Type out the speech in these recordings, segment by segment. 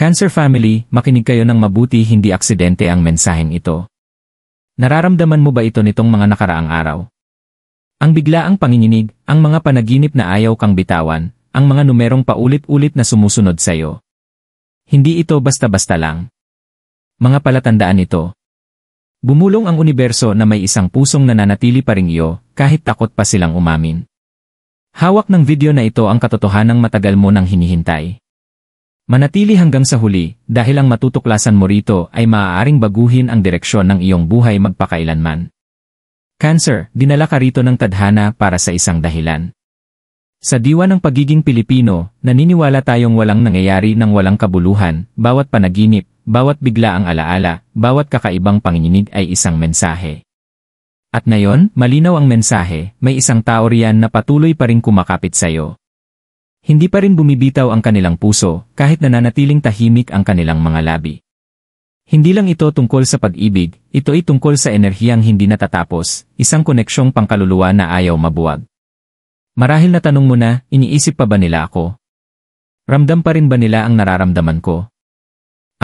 Cancer family, makinig kayo ng mabuti, hindi aksidente ang mensaheng ito. Nararamdaman mo ba ito nitong mga nakaraang araw? Ang biglaang panginginig, ang mga panaginip na ayaw kang bitawan, ang mga numerong paulit-ulit na sumusunod sa iyo. Hindi ito basta-basta lang. Mga palatandaan ito. Bumulong ang universo na may isang pusong nananatili pa rin iyo, kahit takot pa silang umamin. Hawak ng video na ito ang katotohanang matagal mo nang hinihintay. Manatili hanggang sa huli, dahil ang matutuklasan mo rito ay maaaring baguhin ang direksyon ng iyong buhay magpakailanman. Cancer, dinala ka rito ng tadhana para sa isang dahilan. Sa diwa ng pagiging Pilipino, naniniwala tayong walang nangyayari ng walang kabuluhan, bawat panaginip, bawat biglaang alaala, bawat kakaibang panginginig ay isang mensahe. At ngayon, malinaw ang mensahe, may isang tao riyan na patuloy pa rin kumakapit sa iyo. Hindi pa rin bumibitaw ang kanilang puso, kahit nananatiling tahimik ang kanilang mga labi. Hindi lang ito tungkol sa pag-ibig, ito ay tungkol sa enerhiyang hindi natatapos, isang koneksyong pangkaluluwa na ayaw mabuwag. Marahil na tanong mo na, iniisip pa ba nila ako? Ramdam pa rin ba nila ang nararamdaman ko?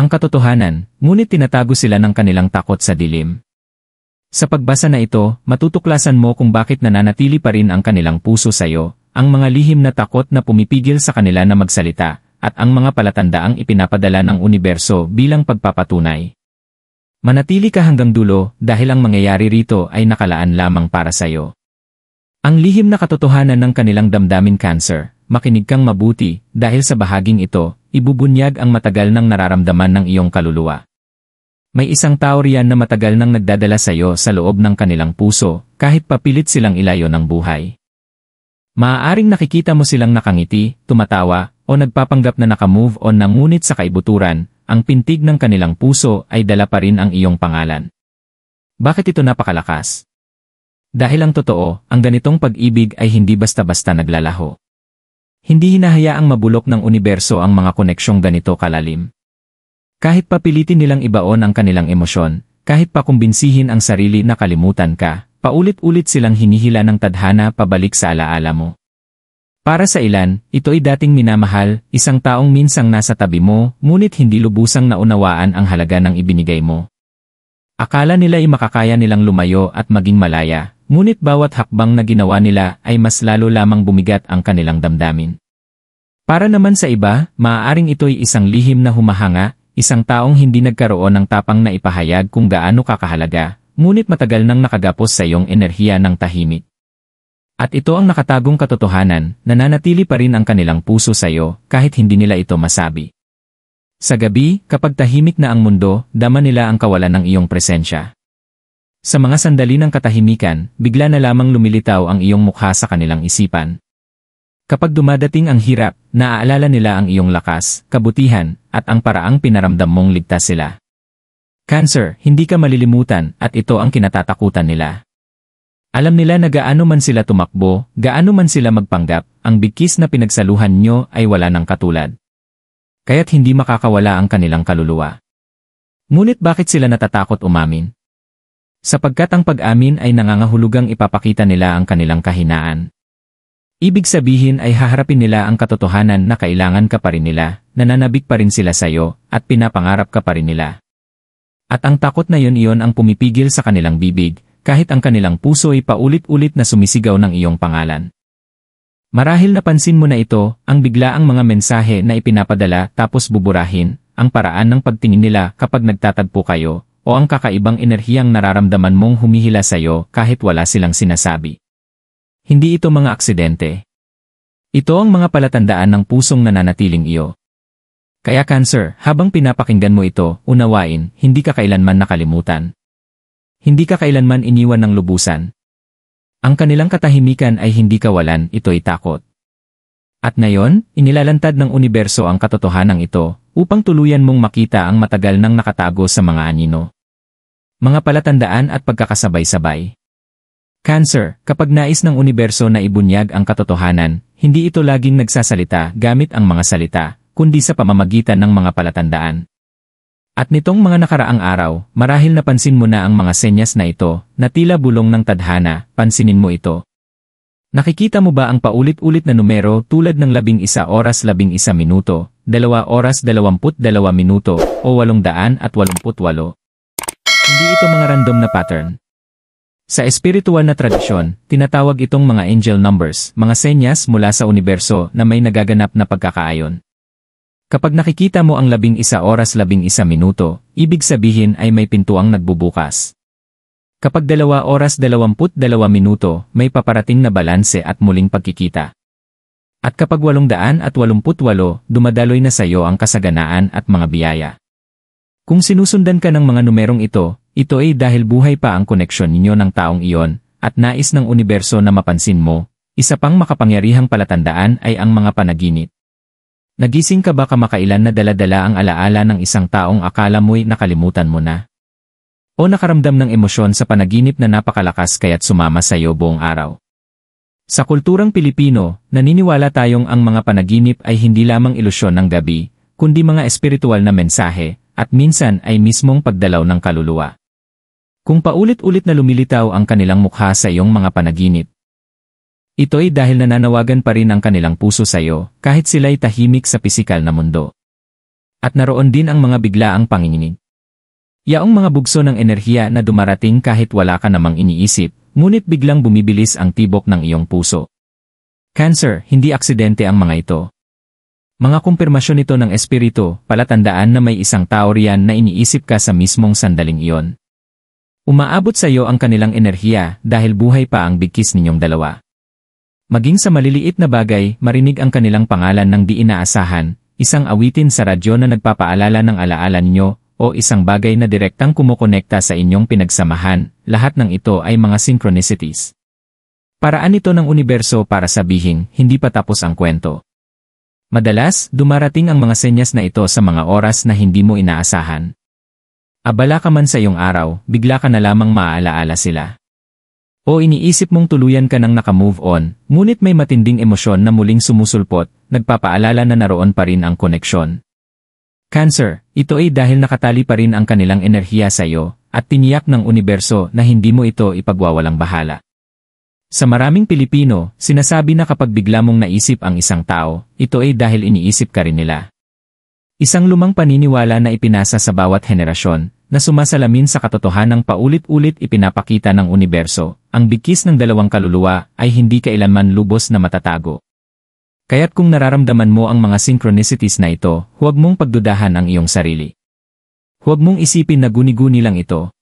Ang katotohanan, ngunit tinatago sila ng kanilang takot sa dilim. Sa pagbasa na ito, matutuklasan mo kung bakit nananatili pa rin ang kanilang puso sa iyo, ang mga lihim na takot na pumipigil sa kanila na magsalita, at ang mga palatandaang ipinapadala ng universo bilang pagpapatunay. Manatili ka hanggang dulo dahil ang mangyayari rito ay nakalaan lamang para sa iyo. Ang lihim na katotohanan ng kanilang damdamin Cancer, makinig kang mabuti dahil sa bahaging ito, ibubunyag ang matagal nang nararamdaman ng iyong kaluluwa. May isang tao riyan na matagal nang nagdadala sa iyo sa loob ng kanilang puso, kahit papilit silang ilayo ng buhay. Maaaring nakikita mo silang nakangiti, tumatawa, o nagpapanggap na nakamove on na ngunit sa kaibuturan, ang pintig ng kanilang puso ay dala pa rin ang iyong pangalan. Bakit ito napakalakas? Dahil ang totoo, ang ganitong pag-ibig ay hindi basta-basta naglalaho. Hindi hinahayaang mabulok ng universo ang mga koneksyong ganito kalalim. Kahit papilitin nilang ibaon ang kanilang emosyon, kahit pakumbinsihin ang sarili na kalimutan ka, paulit-ulit silang hinihila ng tadhana pabalik sa alaala mo. Para sa ilan, ito ay dating minamahal, isang taong minsang nasa tabi mo, ngunit hindi lubusang naunawaan ang halaga ng ibinigay mo. Akala nila ay makakaya nilang lumayo at maging malaya, ngunit bawat hakbang na ginawa nila ay mas lalo lamang bumigat ang kanilang damdamin. Para naman sa iba, maaaring ito ay isang lihim na humahanga, isang taong hindi nagkaroon ng tapang na ipahayag kung gaano kakahalaga, ngunit matagal nang nakagapos sa iyong enerhiya ng tahimik. At ito ang nakatagong katotohanan, nananatili pa rin ang kanilang puso sa iyo, kahit hindi nila ito masabi. Sa gabi, kapag tahimik na ang mundo, dama nila ang kawalan ng iyong presensya. Sa mga sandali ng katahimikan, bigla na lamang lumilitaw ang iyong mukha sa kanilang isipan. Kapag dumadating ang hirap, naaalala nila ang iyong lakas, kabutihan, at ang paraang pinaramdam mong ligtas sila. Cancer, hindi ka malilimutan at ito ang kinatatakutan nila. Alam nila na gaano man sila tumakbo, gaano man sila magpanggap, ang bigkis na pinagsaluhan nyo ay wala ng katulad. Kaya't hindi makakawala ang kanilang kaluluwa. Ngunit bakit sila natatakot umamin? Sapagkat ang pag-amin ay nangangahulugang ipapakita nila ang kanilang kahinaan. Ibig sabihin ay haharapin nila ang katotohanan na kailangan ka pa rin nila, nananabik pa rin sila sa iyo, at pinapangarap ka pa rin nila. At ang takot na iyon ang pumipigil sa kanilang bibig, kahit ang kanilang puso ay paulit-ulit na sumisigaw ng iyong pangalan. Marahil napansin mo na ito, ang biglaang mga mensahe na ipinapadala tapos buburahin, ang paraan ng pagtingin nila kapag nagtatagpo kayo, o ang kakaibang enerhiyang nararamdaman mong humihila sa iyo kahit wala silang sinasabi. Hindi ito mga aksidente. Ito ang mga palatandaan ng pusong nananatiling iyo. Kaya Cancer, habang pinapakinggan mo ito, unawain, hindi ka kailanman nakalimutan. Hindi ka kailanman iniwan ng lubusan. Ang kanilang katahimikan ay hindi kawalan, ito'y takot. At ngayon, inilalantad ng universo ang katotohanang ito, upang tuluyan mong makita ang matagal nang nakatago sa mga anino. Mga palatandaan at pagkakasabay-sabay. Cancer, kapag nais ng universo na ibunyag ang katotohanan, hindi ito laging nagsasalita gamit ang mga salita, kundi sa pamamagitan ng mga palatandaan. At nitong mga nakaraang araw, marahil napansin mo na ang mga senyas na ito, na tila bulong ng tadhana, pansinin mo ito. Nakikita mo ba ang paulit-ulit na numero tulad ng 11 oras 11 minuto, 2 oras 22 minuto, o 888. Hindi ito mga random na pattern. Sa espiritual na tradisyon, tinatawag itong mga angel numbers, mga senyas mula sa universo na may nagaganap na pagkakaayon. Kapag nakikita mo ang 11 oras 11 minuto, ibig sabihin ay may pintuang nagbubukas. Kapag 2 oras 22 minuto, may paparating na balanse at muling pagkikita. At kapag 888, dumadaloy na sa iyo ang kasaganaan at mga biyaya. Kung sinusundan ka ng mga numerong ito ay dahil buhay pa ang koneksyon ninyo ng taong iyon, at nais ng universo na mapansin mo. Isa pang makapangyarihang palatandaan ay ang mga panaginip. Nagising ka ba kamakailan na dala-dala ang alaala ng isang taong akala mo'y nakalimutan mo na? O nakaramdam ng emosyon sa panaginip na napakalakas kaya't sumama sa iyo buong araw? Sa kulturang Pilipino, naniniwala tayong ang mga panaginip ay hindi lamang ilusyon ng gabi, kundi mga espiritual na mensahe, at minsan ay mismong pagdalaw ng kaluluwa. Kung paulit-ulit na lumilitaw ang kanilang mukha sa iyong mga panaginip, ito'y dahil nananawagan pa rin ang kanilang puso sa iyo, kahit sila'y tahimik sa pisikal na mundo. At naroon din ang mga biglaang panginginig. Yaong mga bugso ng enerhiya na dumarating kahit wala ka namang iniisip, ngunit biglang bumibilis ang tibok ng iyong puso. Cancer, hindi aksidente ang mga ito. Mga kumpirmasyon ito ng espiritu, palatandaan na may isang tao riyan na iniisip ka sa mismong sandaling iyon. Umaabot sa iyo ang kanilang enerhiya dahil buhay pa ang bigkis ninyong dalawa. Maging sa maliliit na bagay, marinig ang kanilang pangalan ng di inaasahan, isang awitin sa radyo na nagpapaalala ng alaala ninyo, o isang bagay na direktang kumukonekta sa inyong pinagsamahan, lahat ng ito ay mga synchronicities. Paraan ito ng universo para sabihin, hindi pa tapos ang kwento. Madalas, dumarating ang mga senyas na ito sa mga oras na hindi mo inaasahan. Abala ka man sa iyong araw, bigla ka na lamang maaalaala sila. O iniisip mong tuluyan ka nang nakamove on, ngunit may matinding emosyon na muling sumusulpot, nagpapaalala na naroon pa rin ang koneksyon. Cancer, ito ay dahil nakatali pa rin ang kanilang enerhiya sa iyo, at tiniyak ng universo na hindi mo ito ipagwawalang bahala. Sa maraming Pilipino, sinasabi na kapag bigla mong naisip ang isang tao, ito ay dahil iniisip ka rin nila. Isang lumang paniniwala na ipinasa sa bawat henerasyon, na sumasalamin sa katotohanang paulit-ulit ipinapakita ng universo, ang bigkis ng dalawang kaluluwa ay hindi kailanman lubos na matatago. Kaya't kung nararamdaman mo ang mga synchronicities na ito, huwag mong pagdudahan ang iyong sarili. Huwag mong isipin na guni-guni lang ito.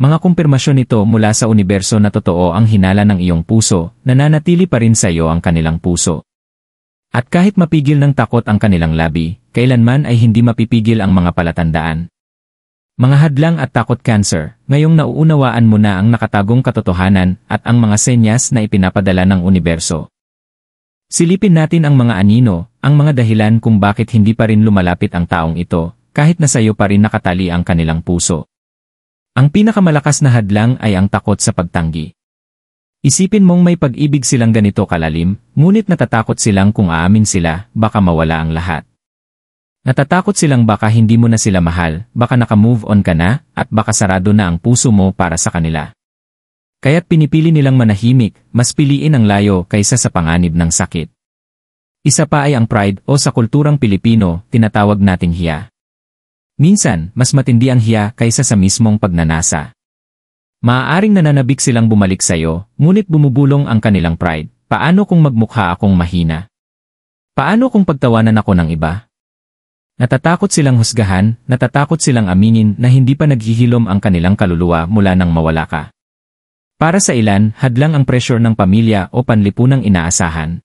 Mga kumpirmasyon ito mula sa universo na totoo ang hinala ng iyong puso, nananatili pa rin sa iyo ang kanilang puso. At kahit mapigil ng takot ang kanilang labi, kailanman ay hindi mapipigil ang mga palatandaan. Mga hadlang at takot Cancer, ngayong nauunawaan mo na ang nakatagong katotohanan at ang mga senyas na ipinapadala ng universo. Silipin natin ang mga anino, ang mga dahilan kung bakit hindi pa rin lumalapit ang taong ito, kahit na sa iyo pa rin nakatali ang kanilang puso. Ang pinakamalakas na hadlang ay ang takot sa pagtanggi. Isipin mong may pag-ibig silang ganito kalalim, ngunit natatakot silang kung aamin sila, baka mawala ang lahat. Natatakot silang baka hindi mo na sila mahal, baka naka-move on ka na, at baka sarado na ang puso mo para sa kanila. Kaya't pinipili nilang manahimik, mas piliin ang layo kaysa sa panganib ng sakit. Isa pa ay ang pride o sa kulturang Pilipino, tinatawag nating hiya. Minsan, mas matindi ang hiya kaysa sa mismong pagnanasa. Maaaring nananabik silang bumalik sa iyo, ngunit bumubulong ang kanilang pride. Paano kung magmukha akong mahina? Paano kung pagtawanan ako ng iba? Natatakot silang husgahan, natatakot silang aminin na hindi pa naghihilom ang kanilang kaluluwa mula nang mawala ka. Para sa ilan, hadlang ang pressure ng pamilya o panlipunang inaasahan.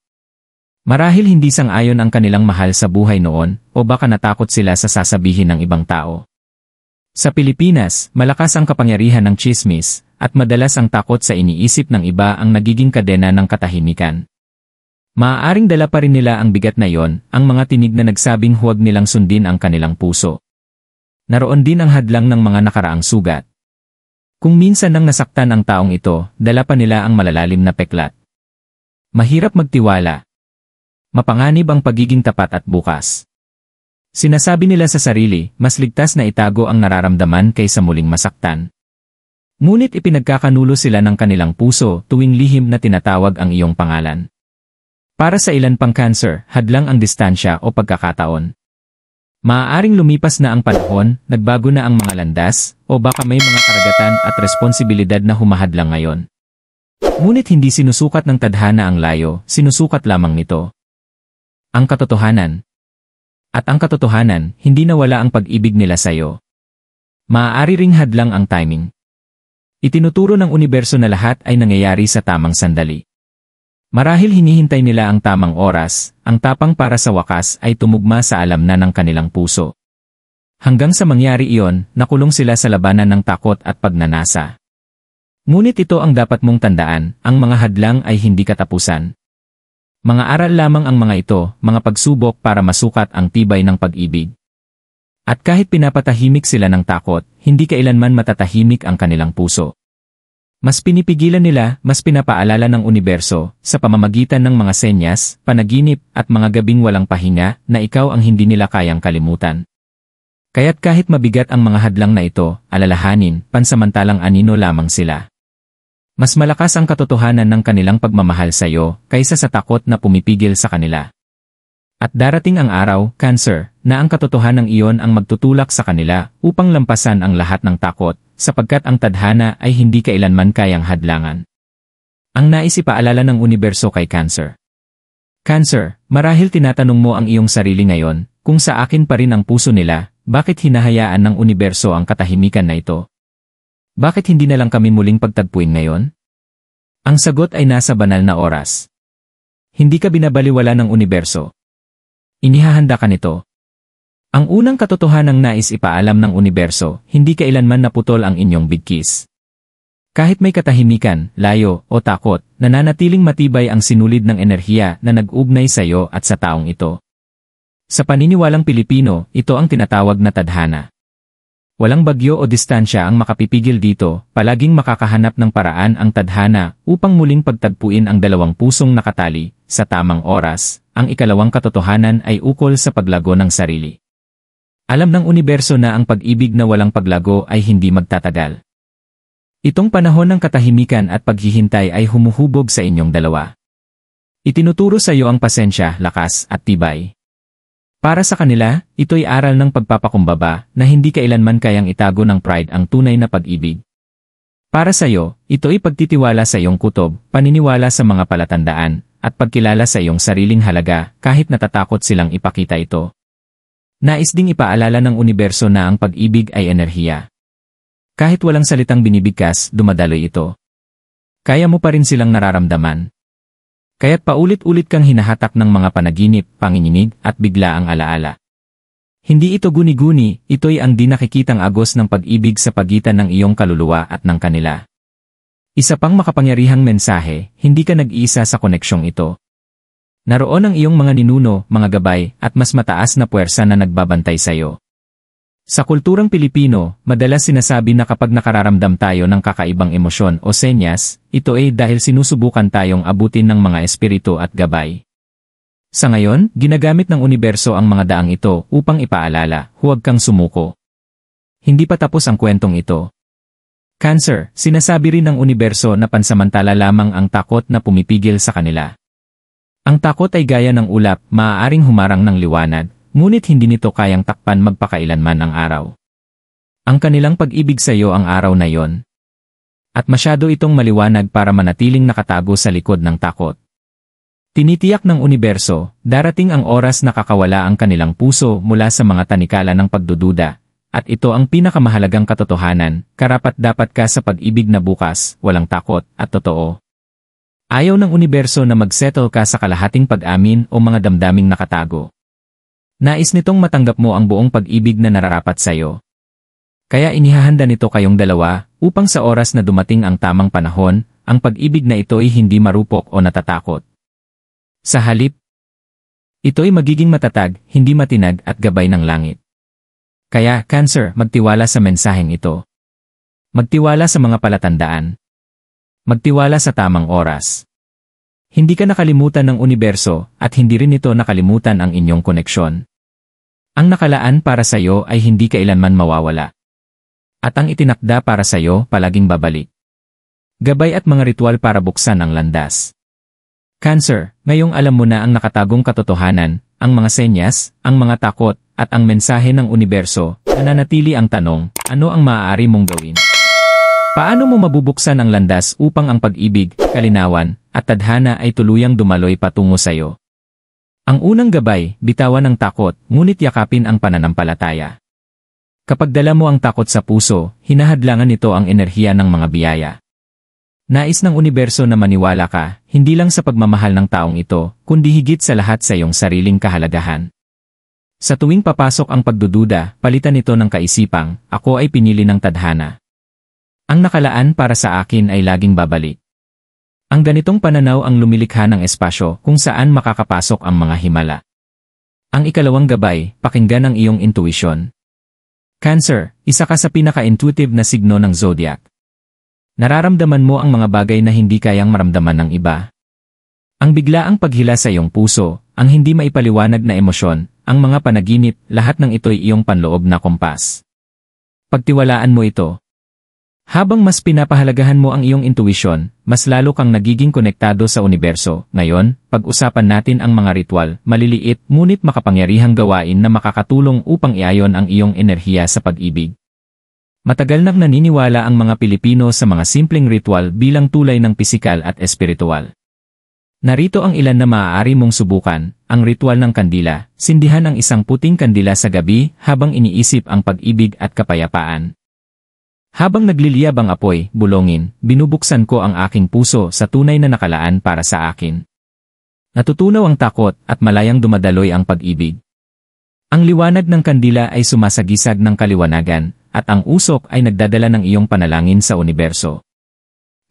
Marahil hindi sang-ayon ang kanilang mahal sa buhay noon, o baka natakot sila sa sasabihin ng ibang tao. Sa Pilipinas, malakas ang kapangyarihan ng tsismis, at madalas ang takot sa iniisip ng iba ang nagiging kadena ng katahimikan. Maaaring dala pa rin nila ang bigat na yon, ang mga tinig na nagsabing huwag nilang sundin ang kanilang puso. Naroon din ang hadlang ng mga nakaraang sugat. Kung minsan nang nasaktan ang taong ito, dala pa nila ang malalalim na peklat. Mahirap magtiwala. Mapanganib ang pagiging tapat at bukas. Sinasabi nila sa sarili, mas ligtas na itago ang nararamdaman kaysa muling masaktan. Ngunit ipinagkakanulo sila ng kanilang puso tuwing lihim na tinatawag ang iyong pangalan. Para sa ilan pang cancer, hadlang ang distansya o pagkakataon. Maaaring lumipas na ang panahon, nagbago na ang mga landas, o baka may mga karagatan at responsibilidad na humahadlang ngayon. Ngunit hindi sinusukat ng tadhana ang layo, sinusukat lamang nito ang katotohanan. At ang katotohanan, hindi nawala ang pag-ibig nila sa iyo. Maaari ring hadlang ang timing. Itinuturo ng universo na lahat ay nangyayari sa tamang sandali. Marahil hinihintay nila ang tamang oras, ang tapang para sa wakas ay tumugma sa alam na ng kanilang puso. Hanggang sa mangyari iyon, nakulong sila sa labanan ng takot at pagnanasa. Ngunit ito ang dapat mong tandaan, ang mga hadlang ay hindi katapusan. Mga aral lamang ang mga ito, mga pagsubok para masukat ang tibay ng pag-ibig. At kahit pinapatahimik sila ng takot, hindi kailanman matatahimik ang kanilang puso. Mas pinipigilan nila, mas pinapaalala ng universo, sa pamamagitan ng mga senyas, panaginip, at mga gabing walang pahinga, na ikaw ang hindi nila kayang kalimutan. Kaya't kahit mabigat ang mga hadlang na ito, alalahanin, pansamantalang anino lamang sila. Mas malakas ang katotohanan ng kanilang pagmamahal sa iyo, kaysa sa takot na pumipigil sa kanila. At darating ang araw, Cancer, na ang katotohanan iyon ang magtutulak sa kanila, upang lampasan ang lahat ng takot, sapagkat ang tadhana ay hindi kailanman kayang hadlangan. Ang nais ipaalala ng universo kay Cancer. Cancer, marahil tinatanong mo ang iyong sarili ngayon, kung sa akin pa rin ang puso nila, bakit hinahayaan ng universo ang katahimikan na ito? Bakit hindi na lang kami muling pagtagpuin ngayon? Ang sagot ay nasa banal na oras. Hindi ka binabaliwala ng universo. Inihahanda ka nito. Ang unang katotohanang nais ipaalam ng universo, hindi kailanman naputol ang inyong bigkis. Kahit may katahimikan, layo, o takot, nananatiling matibay ang sinulid ng enerhiya na nag-ugnay sa iyo at sa taong ito. Sa paniniwalang Pilipino, ito ang tinatawag na tadhana. Walang bagyo o distansya ang makapipigil dito, palaging makakahanap ng paraan ang tadhana upang muling pagtagpuin ang dalawang pusong nakatali, sa tamang oras. Ang ikalawang katotohanan ay ukol sa paglago ng sarili. Alam ng universo na ang pag-ibig na walang paglago ay hindi magtatagal. Itong panahon ng katahimikan at paghihintay ay humuhubog sa inyong dalawa. Itinuturo sa iyo ang pasensya, lakas, at tibay. Para sa kanila, ito'y aral ng pagpapakumbaba na hindi kailanman kayang itago ng pride ang tunay na pag-ibig. Para sa iyo, ito'y pagtitiwala sa iyong kutob, paniniwala sa mga palatandaan, at pagkilala sa iyong sariling halaga kahit natatakot silang ipakita ito. Nais ding ipaalala ng universo na ang pag-ibig ay enerhiya. Kahit walang salitang binibigkas, dumadaloy ito. Kaya mo pa rin silang nararamdaman. Kaya't paulit-ulit kang hinahatak ng mga panaginip, panginginig, at biglaang alaala. Hindi ito guni-guni, ito'y ang di nakikitang agos ng pag-ibig sa pagitan ng iyong kaluluwa at ng kanila. Isa pang makapangyarihang mensahe, hindi ka nag-iisa sa koneksyong ito. Naroon ang iyong mga ninuno, mga gabay, at mas mataas na puwersa na nagbabantay sa iyo. Sa kulturang Pilipino, madalas sinasabi na kapag nakararamdam tayo ng kakaibang emosyon o senyas, ito ay dahil sinusubukan tayong abutin ng mga espiritu at gabay. Sa ngayon, ginagamit ng universo ang mga daang ito upang ipaalala, huwag kang sumuko. Hindi pa tapos ang kwentong ito. Cancer, sinasabi rin ng universo na pansamantala lamang ang takot na pumipigil sa kanila. Ang takot ay gaya ng ulap, maaaring humarang ng liwanag, ngunit hindi nito kayang takpan magpakailanman ang araw. Ang kanilang pag-ibig sa iyo ang araw na yon. At masyado itong maliwanag para manatiling nakatago sa likod ng takot. Tinitiyak ng universo, darating ang oras na kakawala ang kanilang puso mula sa mga tanikala ng pagdududa, at ito ang pinakamahalagang katotohanan, karapat-dapat ka sa pag-ibig na bukas, walang takot, at totoo. Ayaw ng universo na mag-settle ka sa kalahating pag-amin o mga damdaming nakatago. Nais nitong matanggap mo ang buong pag-ibig na nararapat sa iyo. Kaya inihahanda nito kayong dalawa, upang sa oras na dumating ang tamang panahon, ang pag-ibig na ito ay hindi marupok o natatakot. Sa halip, ito ay magiging matatag, hindi matinag at gabay ng langit. Kaya, Cancer, magtiwala sa mensaheng ito. Magtiwala sa mga palatandaan. Magtiwala sa tamang oras. Hindi ka nakalimutan ng universo at hindi rin ito nakalimutan ang inyong koneksyon. Ang nakalaan para sa iyo ay hindi kailanman mawawala. At ang itinakda para sa iyo palaging babalik. Gabay at mga ritual para buksan ang landas. Cancer, ngayong alam mo na ang nakatagong katotohanan, ang mga senyas, ang mga takot, at ang mensahe ng universo, nananatili ang tanong, ano ang maaari mong gawin? Paano mo mabubuksan ang landas upang ang pag-ibig, kalinawan, at tadhana ay tuluyang dumaloy patungo sa iyo? Ang unang gabay, bitawan ang takot, ngunit yakapin ang pananampalataya. Kapag dala mo ang takot sa puso, hinahadlangan nito ang enerhiya ng mga biyaya. Nais ng universo na maniwala ka, hindi lang sa pagmamahal ng taong ito, kundi higit sa lahat sa iyong sariling kahalagahan. Sa tuwing papasok ang pagdududa, palitan ito ng kaisipang, ako ay pinili ng tadhana. Ang nakalaan para sa akin ay laging babalik. Ang ganitong pananaw ang lumilikha ng espasyo kung saan makakapasok ang mga himala. Ang ikalawang gabay, pakinggan ang iyong intuition. Cancer, isa ka sa pinaka-intuitive na signo ng zodiac. Nararamdaman mo ang mga bagay na hindi kayang maramdaman ng iba. Ang biglaang paghila sa iyong puso, ang hindi maipaliwanag na emosyon, ang mga panaginip, lahat ng ito'y iyong panloob na kompas. Pagtiwalaan mo ito. Habang mas pinapahalagahan mo ang iyong intuition, mas lalo kang nagiging konektado sa universo. Ngayon, pag-usapan natin ang mga ritual, maliliit ngunit makapangyarihang gawain na makakatulong upang iayon ang iyong enerhiya sa pag-ibig. Matagal nang naniniwala ang mga Pilipino sa mga simpleng ritual bilang tulay ng pisikal at espiritual. Narito ang ilan na maaari mong subukan, ang ritual ng kandila, sindihan ang isang puting kandila sa gabi habang iniisip ang pag-ibig at kapayapaan. Habang nagliliyab ang apoy, bulongin, binubuksan ko ang aking puso sa tunay na nakalaan para sa akin. Natutunaw ang takot at malayang dumadaloy ang pag-ibig. Ang liwanag ng kandila ay sumasagisag ng kaliwanagan, at ang usok ay nagdadala ng iyong panalangin sa universo.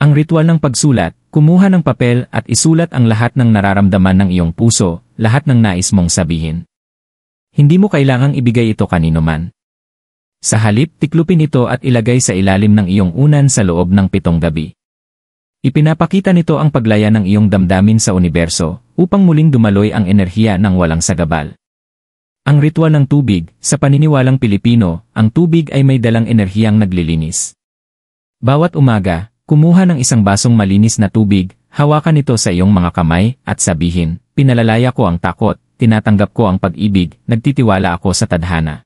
Ang ritual ng pagsulat, kumuha ng papel at isulat ang lahat ng nararamdaman ng iyong puso, lahat ng nais mong sabihin. Hindi mo kailangang ibigay ito kanino man. Sa halip, tiklupin ito at ilagay sa ilalim ng iyong unan sa loob ng 7 gabi. Ipinapakita nito ang paglaya ng iyong damdamin sa universo, upang muling dumaloy ang enerhiya ng walang sagabal. Ang ritual ng tubig, sa paniniwalang Pilipino, ang tubig ay may dalang enerhiyang naglilinis. Bawat umaga, kumuha ng isang basong malinis na tubig, hawakan ito sa iyong mga kamay, at sabihin, pinalalaya ko ang takot, tinatanggap ko ang pag-ibig, nagtitiwala ako sa tadhana.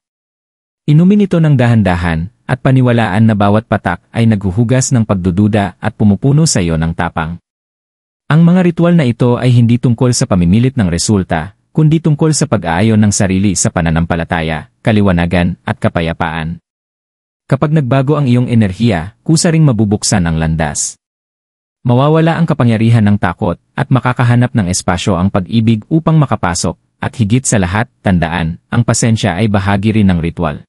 Inumin ito ng dahan-dahan, at paniwalaan na bawat patak ay naghuhugas ng pagdududa at pumupuno sa iyo ng tapang. Ang mga ritual na ito ay hindi tungkol sa pamimilit ng resulta, kundi tungkol sa pag-aayon ng sarili sa pananampalataya, kaliwanagan, at kapayapaan. Kapag nagbago ang iyong enerhiya, kusa ring mabubuksan ang landas. Mawawala ang kapangyarihan ng takot, at makakahanap ng espasyo ang pag-ibig upang makapasok, at higit sa lahat, tandaan, ang pasensya ay bahagi rin ng ritual.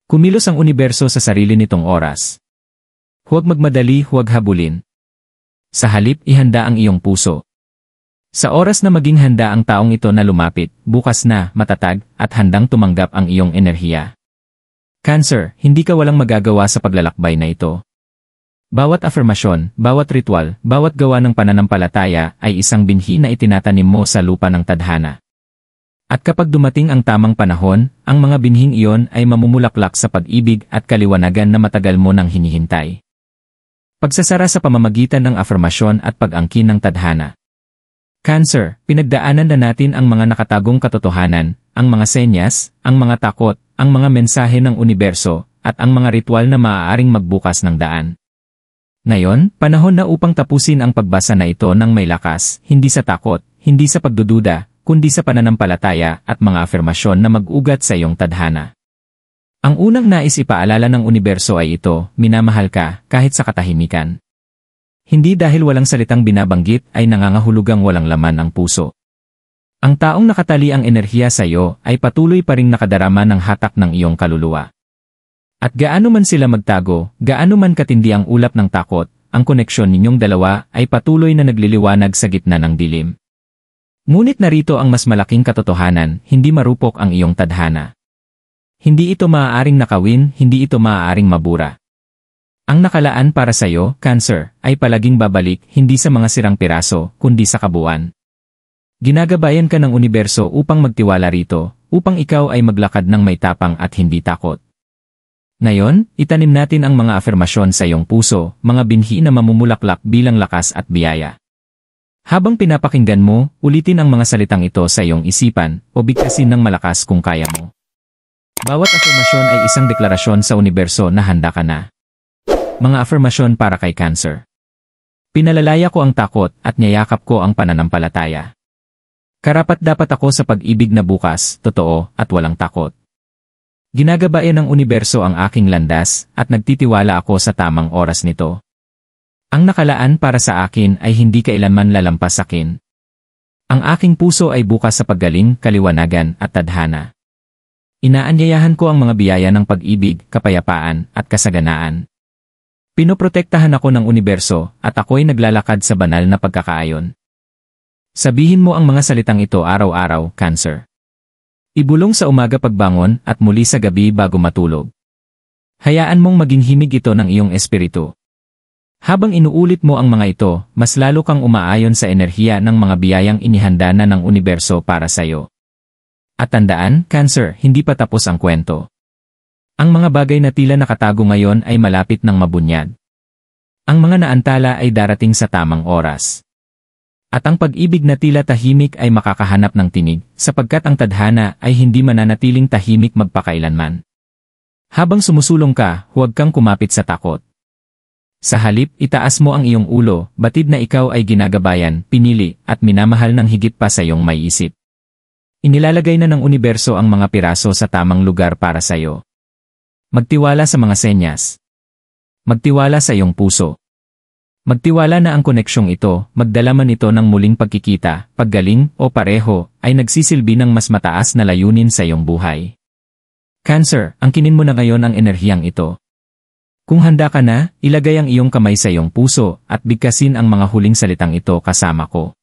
Kumilos ang universo sa sarili nitong oras. Huwag magmadali, huwag habulin. Sa halip, ihanda ang iyong puso. Sa oras na maging handa ang taong ito na lumapit, bukas na, matatag, at handang tumanggap ang iyong enerhiya. Cancer, hindi ka walang magagawa sa paglalakbay na ito. Bawat afirmasyon, bawat ritual, bawat gawa ng pananampalataya ay isang binhi na itinatanim mo sa lupa ng tadhana. At kapag dumating ang tamang panahon, ang mga binhing iyon ay mamumulaklak sa pag-ibig at kaliwanagan na matagal mo nang hinihintay. Pagsasara sa pamamagitan ng afirmasyon at pag-angkin ng tadhana. Cancer, pinagdaanan na natin ang mga nakatagong katotohanan, ang mga senyas, ang mga takot, ang mga mensahe ng universo, at ang mga ritual na maaaring magbukas ng daan. Ngayon, panahon na upang tapusin ang pagbasa na ito ng may lakas, hindi sa takot, hindi sa pagdududa, kundi sa pananampalataya at mga afirmasyon na mag-ugat sa iyong tadhana. Ang unang nais ipaalala ng universo ay ito, minamahal ka, kahit sa katahimikan. Hindi dahil walang salitang binabanggit ay nangangahulugang walang laman ang puso. Ang taong nakatali ang enerhiya sa iyo ay patuloy pa ring nakadarama ng hatak ng iyong kaluluwa. At gaano man sila magtago, gaano man katindi ang ulap ng takot, ang koneksyon ninyong dalawa ay patuloy na nagliliwanag sa gitna ng dilim. Ngunit narito ang mas malaking katotohanan, hindi marupok ang iyong tadhana. Hindi ito maaaring nakawin, hindi ito maaaring mabura. Ang nakalaan para sa iyo, Cancer, ay palaging babalik hindi sa mga sirang piraso, kundi sa kabuuan. Ginagabayan ka ng universo upang magtiwala rito, upang ikaw ay maglakad ng may tapang at hindi takot. Ngayon, itanim natin ang mga afirmasyon sa iyong puso, mga binhi na mamumulaklak bilang lakas at biyaya. Habang pinapakinggan mo, ulitin ang mga salitang ito sa iyong isipan o bigkasin ng malakas kung kaya mo. Bawat afirmasyon ay isang deklarasyon sa universo na handa ka na. Mga afirmasyon para kay Cancer. Pinalalaya ko ang takot at niyayakap ko ang pananampalataya. Karapat-dapat ako sa pag-ibig na bukas, totoo, at walang takot. Ginagabayan ng universo ang aking landas at nagtitiwala ako sa tamang oras nito. Ang nakalaan para sa akin ay hindi kailanman lalampas akin. Ang aking puso ay bukas sa paggaling, kaliwanagan at tadhana. Inaanyayahan ko ang mga biyaya ng pag-ibig, kapayapaan at kasaganaan. Pinoprotektahan ako ng universo at ako'y naglalakad sa banal na pagkakaayon. Sabihin mo ang mga salitang ito araw-araw, Cancer. Ibulong sa umaga pagbangon at muli sa gabi bago matulog. Hayaan mong maging himig ito ng iyong espiritu. Habang inuulit mo ang mga ito, mas lalo kang umaayon sa enerhiya ng mga biyayang inihanda na ng universo para sa iyo. At tandaan, Cancer, hindi pa tapos ang kwento. Ang mga bagay na tila nakatago ngayon ay malapit ng mabunyag. Ang mga naantala ay darating sa tamang oras. At ang pag-ibig na tila tahimik ay makakahanap ng tinig, sapagkat ang tadhana ay hindi mananatiling tahimik magpakailanman. Habang sumusulong ka, huwag kang kumapit sa takot. Sa halip, itaas mo ang iyong ulo, batid na ikaw ay ginagabayan, pinili, at minamahal ng higit pa sa iyong may isip. Inilalagay na ng universo ang mga piraso sa tamang lugar para sa iyo. Magtiwala sa mga senyas. Magtiwala sa iyong puso. Magtiwala na ang koneksyong ito, magdala man ito ng muling pagkikita, paggaling, o pareho, ay nagsisilbi ng mas mataas na layunin sa iyong buhay. Cancer, angkinin mo na ngayon ang enerhiyang ito. Kung handa ka na, ilagay ang iyong kamay sa iyong puso at bigkasin ang mga huling salitang ito kasama ko.